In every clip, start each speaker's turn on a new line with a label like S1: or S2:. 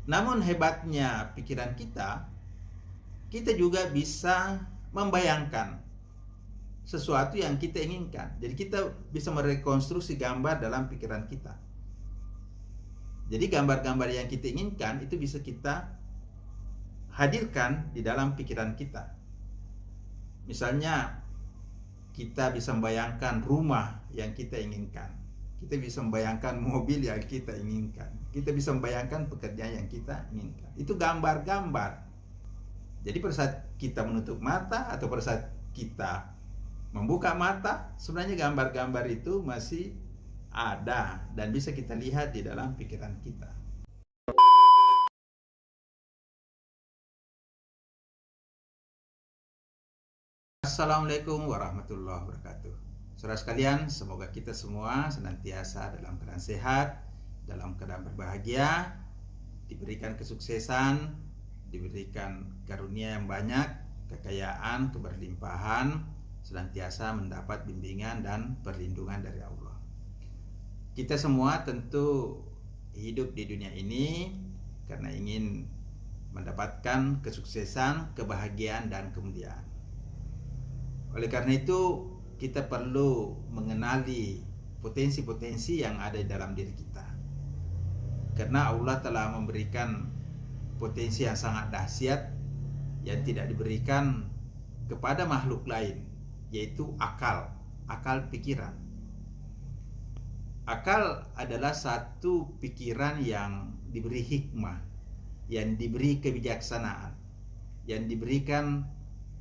S1: Namun hebatnya pikiran kita, kita juga bisa membayangkan sesuatu yang kita inginkan. Jadi kita bisa merekonstruksi gambar dalam pikiran kita. Jadi gambar-gambar yang kita inginkan itu bisa kita hadirkan di dalam pikiran kita. Misalnya kita bisa membayangkan rumah yang kita inginkan. Kita bisa membayangkan mobil yang kita inginkan. Kita bisa membayangkan pekerjaan yang kita inginkan. Itu gambar-gambar. Jadi pada saat kita menutup mata atau pada saat kita membuka mata, sebenarnya gambar-gambar itu masih ada dan bisa kita lihat di dalam pikiran kita. Assalamualaikum warahmatullahi wabarakatuh. Saudara sekalian, semoga kita semua senantiasa dalam keadaan sehat, dalam keadaan berbahagia, diberikan kesuksesan, diberikan karunia yang banyak, kekayaan, keberlimpahan, senantiasa mendapat bimbingan dan perlindungan dari Allah. Kita semua tentu hidup di dunia ini karena ingin mendapatkan kesuksesan, kebahagiaan, dan kemuliaan. Oleh karena itu, kita perlu mengenali potensi-potensi yang ada di dalam diri kita. Karena Allah telah memberikan potensi yang sangat dahsyat yang tidak diberikan kepada makhluk lain, yaitu akal pikiran. Akal adalah satu pikiran yang diberi hikmah, yang diberi kebijaksanaan, yang diberikan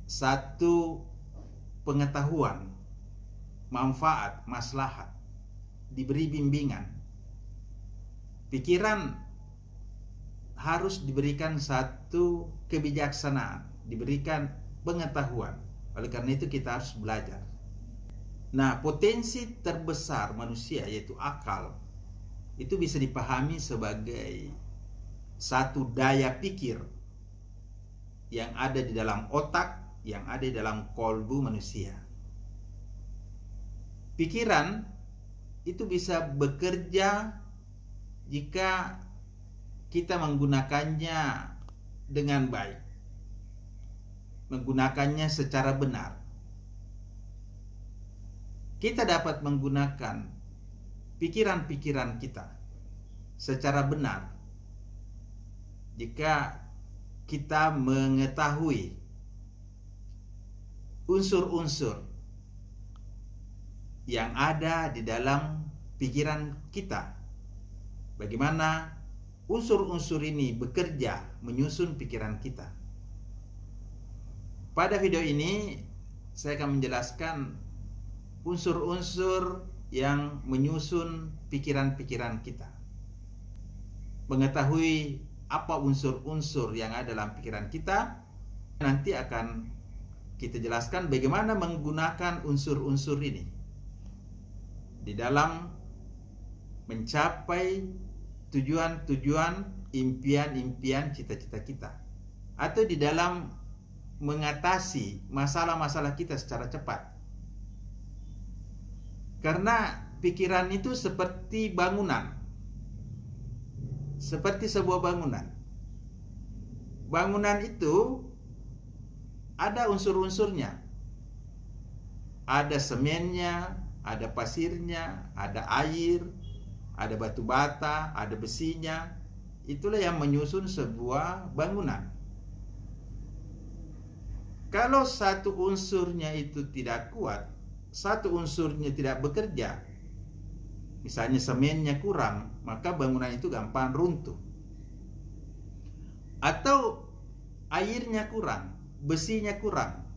S1: satu pengetahuan, manfaat, maslahat, diberi bimbingan. Pikiran harus diberikan satu kebijaksanaan, diberikan pengetahuan. Oleh karena itu kita harus belajar. Nah, potensi terbesar manusia yaitu akal itu bisa dipahami sebagai satu daya pikir yang ada di dalam otak, yang ada di dalam kolbu manusia. Pikiran itu bisa bekerja jika kita menggunakannya dengan baik, menggunakannya secara benar. Kita dapat menggunakan pikiran-pikiran kita secara benar jika kita mengetahui unsur-unsur yang ada di dalam pikiran kita. Bagaimana unsur-unsur ini bekerja menyusun pikiran kita. Pada video ini saya akan menjelaskan unsur-unsur yang menyusun pikiran-pikiran kita. Mengetahui apa unsur-unsur yang ada dalam pikiran kita, nanti akan kita jelaskan bagaimana menggunakan unsur-unsur ini di dalam mencapai tujuan-tujuan, impian-impian, cita-cita kita, atau di dalam mengatasi masalah-masalah kita secara cepat. Karena pikiran itu seperti bangunan, seperti sebuah bangunan. Bangunan itu ada unsur-unsurnya. Ada semennya, ada pasirnya, ada air, ada batu bata, ada besinya. Itulah yang menyusun sebuah bangunan. Kalau satu unsurnya itu tidak kuat, satu unsurnya tidak bekerja, misalnya semennya kurang, maka bangunan itu gampang runtuh. Atau airnya kurang, besinya kurang.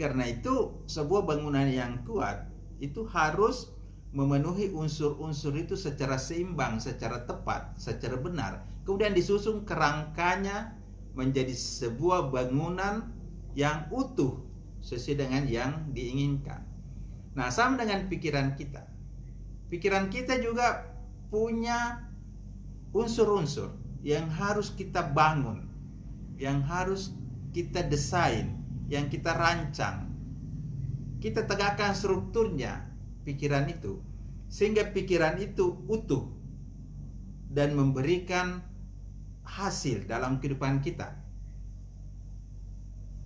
S1: Karena itu sebuah bangunan yang kuat itu harus memenuhi unsur-unsur itu secara seimbang, secara tepat, secara benar. Kemudian disusun kerangkanya menjadi sebuah bangunan yang utuh sesuai dengan yang diinginkan. Nah, sama dengan pikiran kita. Pikiran kita juga punya unsur-unsur yang harus kita bangun, yang harus kita desain, yang kita rancang. Kita tegakkan strukturnya, pikiran itu, sehingga pikiran itu utuh dan memberikan hasil dalam kehidupan kita.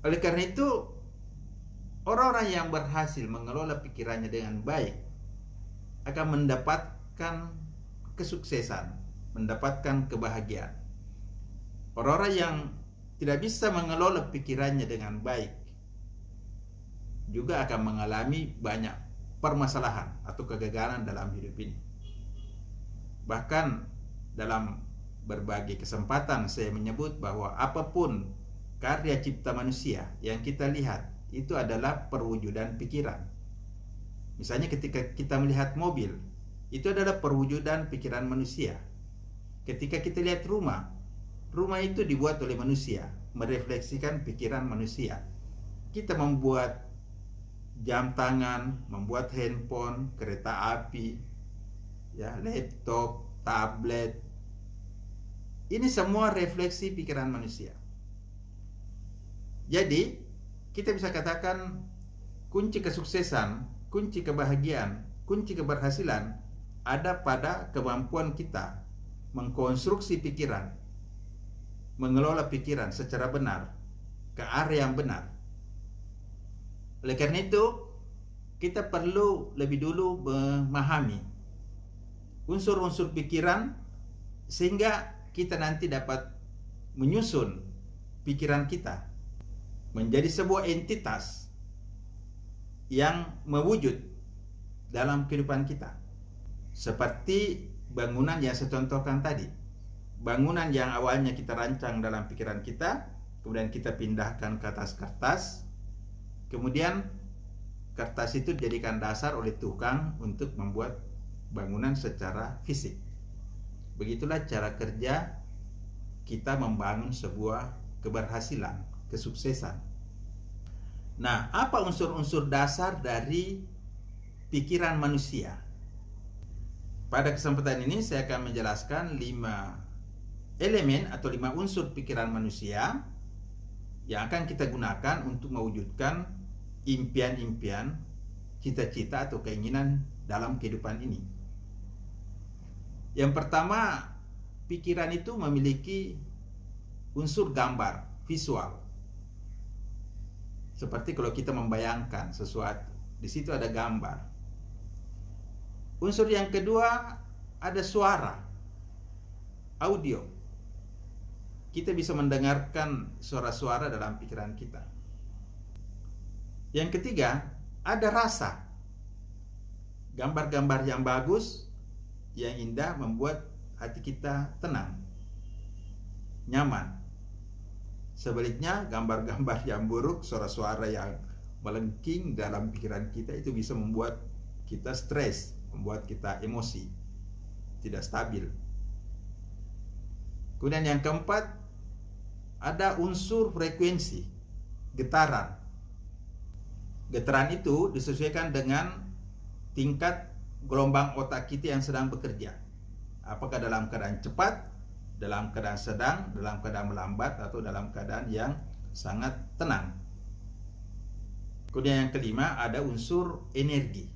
S1: Oleh karena itu, orang-orang yang berhasil mengelola pikirannya dengan baik akan mendapatkan kesuksesan, mendapatkan kebahagiaan. Orang-orang yang tidak bisa mengelola pikirannya dengan baik juga akan mengalami banyak permasalahan atau kegagalan dalam hidup ini. Bahkan dalam berbagai kesempatan saya menyebut bahwa apapun karya cipta manusia yang kita lihat itu adalah perwujudan pikiran. Misalnya ketika kita melihat mobil, itu adalah perwujudan pikiran manusia. Ketika kita lihat rumah itu dibuat oleh manusia, merefleksikan pikiran manusia. Kita membuat jam tangan, membuat handphone, kereta api, ya, laptop, tablet. Ini semua refleksi pikiran manusia. Jadi, kita bisa katakan kunci kesuksesan, kunci kebahagiaan, kunci keberhasilan ada pada kemampuan kita mengkonstruksi pikiran, mengelola pikiran secara benar, ke arah yang benar. Oleh karena itu, kita perlu lebih dulu memahami unsur-unsur pikiran sehingga kita nanti dapat menyusun pikiran kita menjadi sebuah entitas yang mewujud dalam kehidupan kita. Seperti bangunan yang saya contohkan tadi. Bangunan yang awalnya kita rancang dalam pikiran kita, kemudian kita pindahkan ke atas kertas, kemudian kertas itu dijadikan dasar oleh tukang untuk membuat bangunan secara fisik. Begitulah cara kerja kita membangun sebuah keberhasilan, kesuksesan. Nah, apa unsur-unsur dasar dari pikiran manusia? Pada kesempatan ini saya akan menjelaskan 5 elemen atau 5 unsur pikiran manusia yang akan kita gunakan untuk mewujudkan impian-impian, cita-cita atau keinginan dalam kehidupan ini. Yang pertama, pikiran itu memiliki unsur gambar, visual. Seperti kalau kita membayangkan sesuatu, di situ ada gambar. Unsur yang kedua ada suara, audio. Kita bisa mendengarkan suara-suara dalam pikiran kita. Yang ketiga ada rasa. Gambar-gambar yang bagus, yang indah membuat hati kita tenang, nyaman. Sebaliknya, gambar-gambar yang buruk, suara-suara yang melengking dalam pikiran kita itu bisa membuat kita stres, membuat kita emosi, tidak stabil. Kemudian yang keempat, ada unsur frekuensi, getaran. Getaran itu disesuaikan dengan tingkat gelombang otak kita yang sedang bekerja. Apakah dalam keadaan cepat, dalam keadaan sedang, dalam keadaan melambat, atau dalam keadaan yang sangat tenang. Kemudian yang kelima ada unsur energi,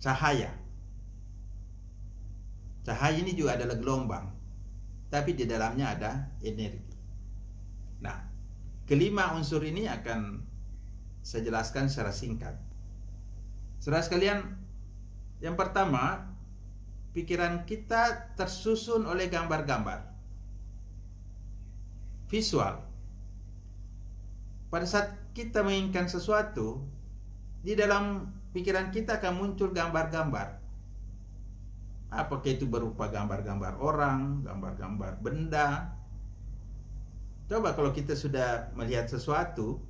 S1: cahaya. Cahaya ini juga adalah gelombang, tapi di dalamnya ada energi. Nah, kelima unsur ini akan saya jelaskan secara singkat. Saudara sekalian, yang pertama, pikiran kita tersusun oleh gambar-gambar, visual. Pada saat kita menginginkan sesuatu, di dalam pikiran kita akan muncul gambar-gambar. Apakah itu berupa gambar-gambar orang, gambar-gambar benda. Coba kalau kita sudah melihat sesuatu,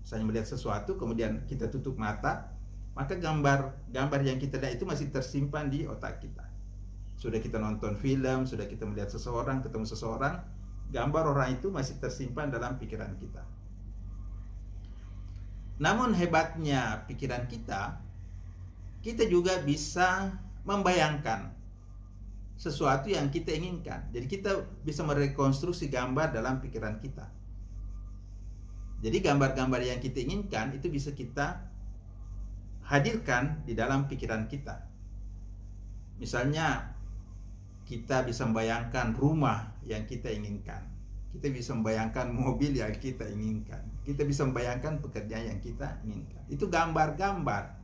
S1: misalnya melihat sesuatu, kemudian kita tutup mata, maka gambar-gambar yang kita lihat itu masih tersimpan di otak kita. Sudah kita nonton film, sudah kita melihat seseorang, ketemu seseorang, gambar orang itu masih tersimpan dalam pikiran kita. Namun hebatnya pikiran kita juga bisa membayangkan sesuatu yang kita inginkan. Jadi kita bisa merekonstruksi gambar dalam pikiran kita. Jadi gambar-gambar yang kita inginkan itu bisa kita hadirkan di dalam pikiran kita. Misalnya kita bisa membayangkan rumah yang kita inginkan. Kita bisa membayangkan mobil yang kita inginkan. Kita bisa membayangkan pekerjaan yang kita inginkan. Itu gambar-gambar.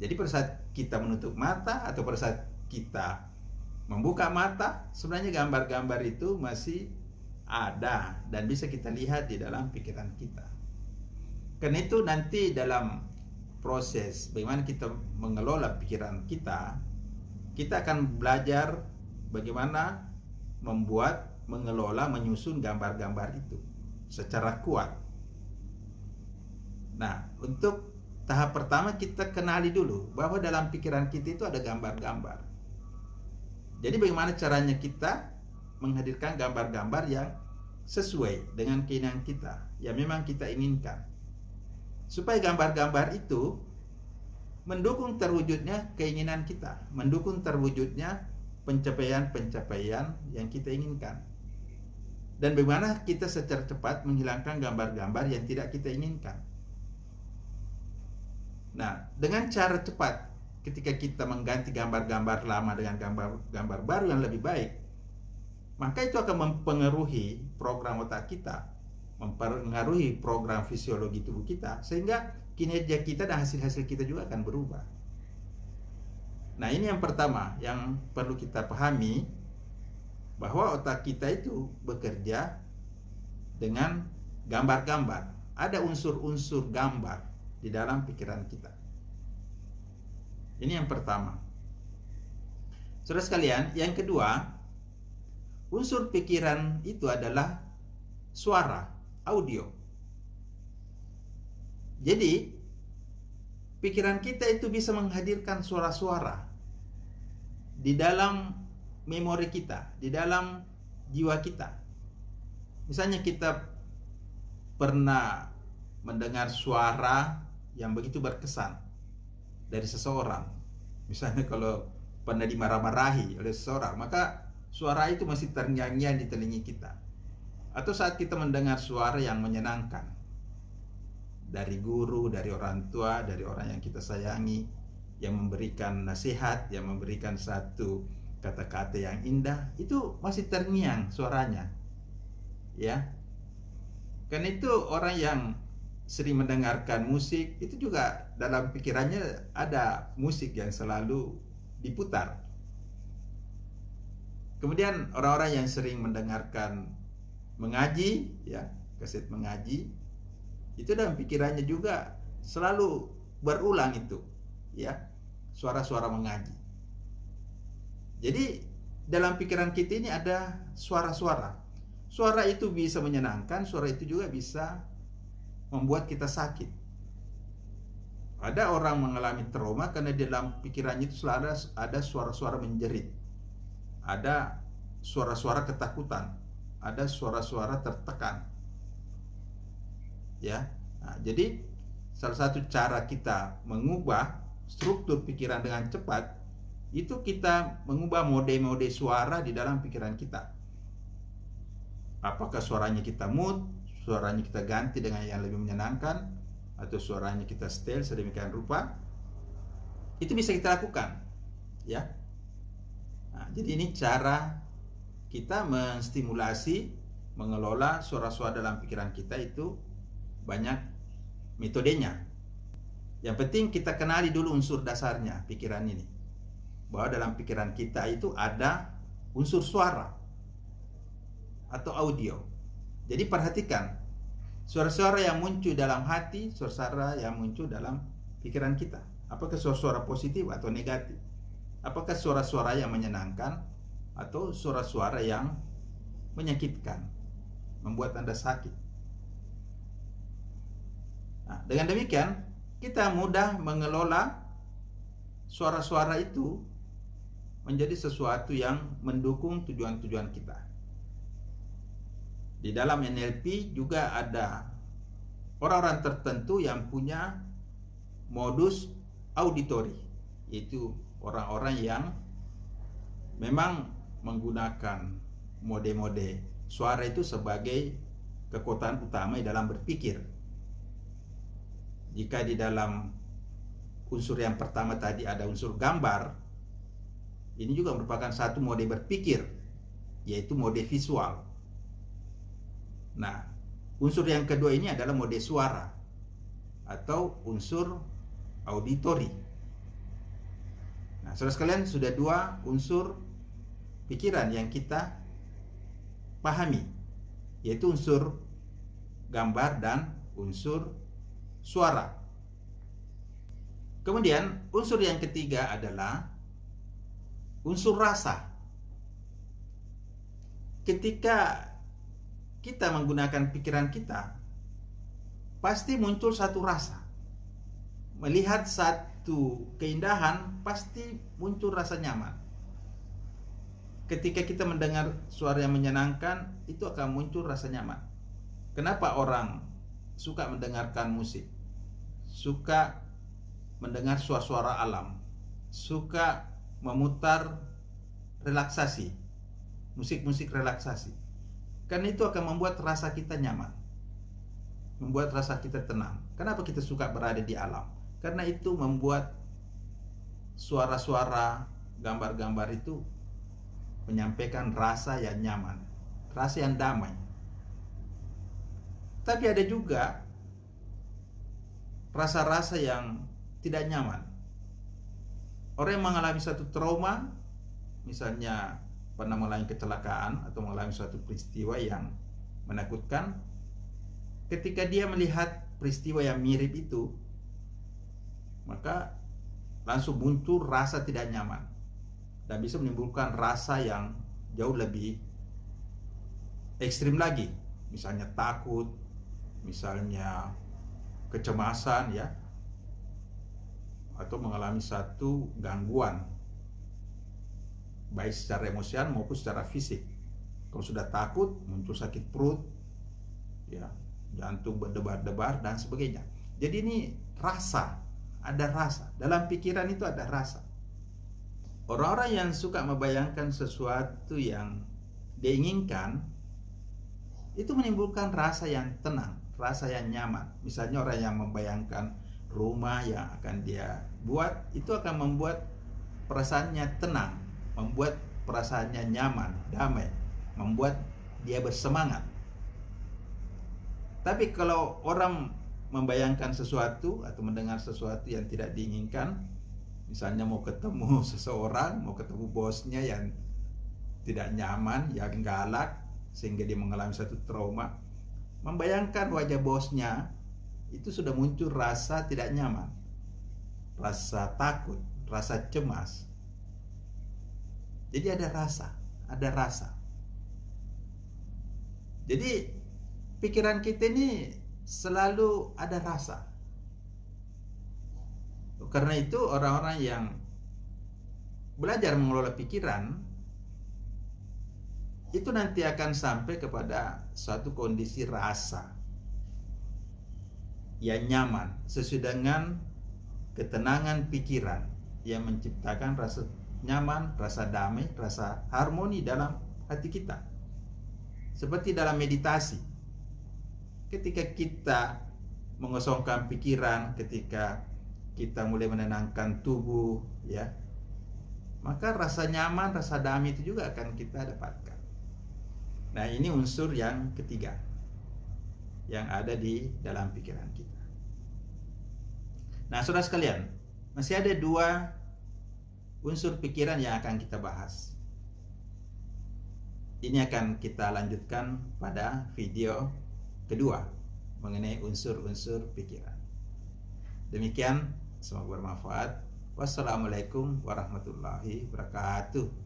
S1: Jadi pada saat kita menutup mata atau pada saat kita membuka mata, sebenarnya gambar-gambar itu masih ada dan bisa kita lihat di dalam pikiran kita. Karena itu nanti dalam proses bagaimana kita mengelola pikiran kita, kita akan belajar bagaimana membuat, mengelola, menyusun gambar-gambar itu secara kuat. Nah, untuk tahap pertama kita kenali dulu bahwa dalam pikiran kita itu ada gambar-gambar. Jadi bagaimana caranya kita menghadirkan gambar-gambar yang sesuai dengan keinginan kita, yang memang kita inginkan. Supaya gambar-gambar itu mendukung terwujudnya keinginan kita, mendukung terwujudnya pencapaian-pencapaian yang kita inginkan. Dan bagaimana kita secara cepat menghilangkan gambar-gambar yang tidak kita inginkan. Nah, dengan cara cepat, ketika kita mengganti gambar-gambar lama dengan gambar-gambar baru yang lebih baik, maka itu akan mempengaruhi program otak kita, mempengaruhi program fisiologi tubuh kita, sehingga kinerja kita dan hasil-hasil kita juga akan berubah. Nah, ini yang pertama yang perlu kita pahami, bahwa otak kita itu bekerja dengan gambar-gambar. Ada unsur-unsur gambar di dalam pikiran kita. Ini yang pertama. Saudara sekalian, yang kedua, unsur pikiran itu adalah suara, audio. Jadi, pikiran kita itu bisa menghadirkan suara-suara di dalam memori kita, di dalam jiwa kita. Misalnya kita pernah mendengar suara yang begitu berkesan dari seseorang. Misalnya kalau pernah dimarah-marahi oleh seseorang, maka suara itu masih terngiang-ngiang di telinga kita. Atau saat kita mendengar suara yang menyenangkan dari guru, dari orang tua, dari orang yang kita sayangi, yang memberikan nasihat, yang memberikan satu kata-kata yang indah, itu masih terngiang suaranya. Ya. Karena itu orang yang sering mendengarkan musik, itu juga dalam pikirannya ada musik yang selalu diputar. Kemudian orang-orang yang sering mendengarkan mengaji, ya, kaset mengaji, itu dalam pikirannya juga selalu berulang itu, ya, suara-suara mengaji. Jadi dalam pikiran kita ini ada suara-suara. Suara itu bisa menyenangkan, suara itu juga bisa membuat kita sakit. Ada orang mengalami trauma karena di dalam pikirannya itu selalu ada suara-suara menjerit. Ada suara-suara ketakutan, ada suara-suara tertekan. Ya. Nah, jadi salah satu cara kita mengubah struktur pikiran dengan cepat itu kita mengubah mode-mode suara di dalam pikiran kita. Apakah suaranya kita mood, suaranya kita ganti dengan yang lebih menyenangkan, atau suaranya kita setel sedemikian rupa, itu bisa kita lakukan, ya. Nah, jadi ini cara kita menstimulasi, mengelola suara-suara dalam pikiran kita itu banyak metodenya. Yang penting kita kenali dulu unsur dasarnya pikiran ini, bahwa dalam pikiran kita itu ada unsur suara atau audio. Jadi perhatikan suara-suara yang muncul dalam hati, suara-suara yang muncul dalam pikiran kita. Apakah suara-suara positif atau negatif? Apakah suara-suara yang menyenangkan atau suara-suara yang menyakitkan, membuat Anda sakit? Nah, dengan demikian kita mudah mengelola suara-suara itu menjadi sesuatu yang mendukung tujuan-tujuan kita. Di dalam NLP juga ada orang-orang tertentu yang punya modus auditory, yaitu orang-orang yang memang menggunakan mode-mode suara itu sebagai kekuatan utama dalam berpikir. Jika di dalam unsur yang pertama tadi ada unsur gambar, ini juga merupakan satu mode berpikir yaitu mode visual. Nah, unsur yang kedua ini adalah mode suara atau unsur auditori. Nah, saudara sekalian, sudah dua unsur pikiran yang kita pahami, yaitu unsur gambar dan unsur suara. Kemudian unsur yang ketiga adalah unsur rasa. Ketika kita menggunakan pikiran kita, pasti muncul satu rasa. Melihat satu keindahan, pasti muncul rasa nyaman. Ketika kita mendengar suara yang menyenangkan, itu akan muncul rasa nyaman. Kenapa orang suka mendengarkan musik? Suka mendengar suara-suara alam, suka memutar relaksasi, musik-musik relaksasi. Karena itu akan membuat rasa kita nyaman, membuat rasa kita tenang. Kenapa kita suka berada di alam? Karena itu membuat suara-suara, gambar-gambar itu menyampaikan rasa yang nyaman, rasa yang damai. Tapi ada juga rasa-rasa yang tidak nyaman. Orang yang mengalami satu trauma, misalnya pernah mengalami kecelakaan atau mengalami suatu peristiwa yang menakutkan, ketika dia melihat peristiwa yang mirip itu, maka langsung muncul rasa tidak nyaman dan bisa menimbulkan rasa yang jauh lebih ekstrim lagi, misalnya takut, misalnya kecemasan, ya, atau mengalami satu gangguan baik secara emosional maupun secara fisik. Kalau sudah takut, muncul sakit perut, ya, jantung berdebar-debar dan sebagainya. Jadi ini rasa, ada rasa. Dalam pikiran itu ada rasa. Orang-orang yang suka membayangkan sesuatu yang dia inginkan, itu menimbulkan rasa yang tenang, rasa yang nyaman. Misalnya orang yang membayangkan rumah yang akan dia buat, itu akan membuat perasaannya tenang, membuat perasaannya nyaman, damai, membuat dia bersemangat. Tapi kalau orang membayangkan sesuatu atau mendengar sesuatu yang tidak diinginkan, misalnya mau ketemu seseorang, mau ketemu bosnya yang tidak nyaman, yang galak, sehingga dia mengalami satu trauma, membayangkan wajah bosnya, itu sudah muncul rasa tidak nyaman, rasa takut, rasa cemas. Jadi ada rasa, ada rasa. Jadi pikiran kita ini selalu ada rasa. Karena itu orang-orang yang belajar mengelola pikiran itu nanti akan sampai kepada suatu kondisi rasa yang nyaman sesuai dengan ketenangan pikiran yang menciptakan rasa nyaman, rasa damai, rasa harmoni dalam hati kita. Seperti dalam meditasi, ketika kita mengosongkan pikiran, ketika kita mulai menenangkan tubuh, ya, maka rasa nyaman, rasa damai itu juga akan kita dapatkan. Nah, ini unsur yang ketiga yang ada di dalam pikiran kita. Nah, saudara sekalian, masih ada dua unsur pikiran yang akan kita bahas. Ini akan kita lanjutkan pada video kedua mengenai unsur-unsur pikiran. Demikian, semoga bermanfaat. Wassalamualaikum warahmatullahi wabarakatuh.